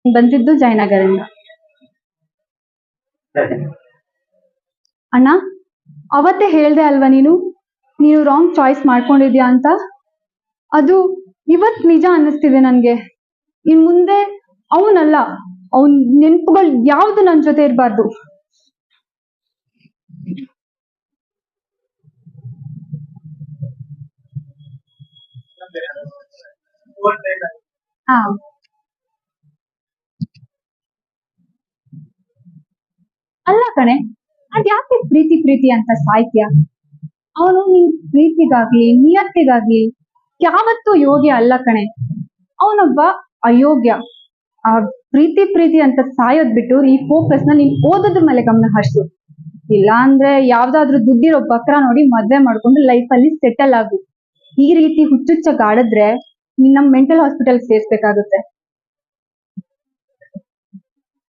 ಬಂದಿದ್ದು ಜಯನಗರಿಂದ. ಅಣ್ಣ, ಅವತ್ತೇ ಹೇಳ್ದೆ ಅಲ್ವಾ ನೀನು ರಾಂಗ್ ಚಾಯ್ಸ್ ಮಾಡ್ಕೊಂಡಿದ್ಯಾ ಅಂತ. ಅದು ಇವತ್ ನಿಜ ಅನ್ನಿಸ್ತಿದೆ ನನ್ಗೆ. ಇನ್ ಮುಂದೆ ಅವನಲ್ಲ, ಅವನ್ ನೆನಪುಗಳು ಯಾವ್ದು ನನ್ ಜೊತೆ ಇರಬಾರ್ದು. ಹಾ, ಅಲ್ಲ ಕಣೆ, ಅದ್ಯಾಕೆ ಪ್ರೀತಿ ಪ್ರೀತಿ ಅಂತ ಸಾಯ್ತ್ಯ? ಅವನು ನಿನ್ ಪ್ರೀತಿಗಾಗ್ಲಿ ನಿಯತ್ತಿಗಾಗ್ಲಿ ಯಾವತ್ತೂ ಯೋಗ್ಯ ಅಲ್ಲ ಕಣೆ. ಅವನೊಬ್ಬ ಅಯೋಗ್ಯ. ಆ ಪ್ರೀತಿ ಪ್ರೀತಿ ಅಂತ ಸಾಯೋದ್ ಬಿಟ್ಟು ಈ ಫೋಕಸ್ ನ ನೀನ್ ಓದೋದ್ರ ಮೇಲೆ ಗಮನ ಹರಿಸು. ಇಲ್ಲ ಅಂದ್ರೆ ಯಾವ್ದಾದ್ರು ದುಡ್ಡಿರೋ ಬಕ್ರ ನೋಡಿ ಮದ್ವೆ ಮಾಡ್ಕೊಂಡು ಲೈಫ್ ಅಲ್ಲಿ ಸೆಟಲ್ ಆಗು. ಈ ರೀತಿ ಹುಚ್ಚುಚ್ಚಾಗಿ ಆಡಿದ್ರೆ ನಿನ್ನ ಮೆಂಟಲ್ ಹಾಸ್ಪಿಟಲ್ ಸೇರ್ಸ್ಬೇಕಾಗುತ್ತೆ.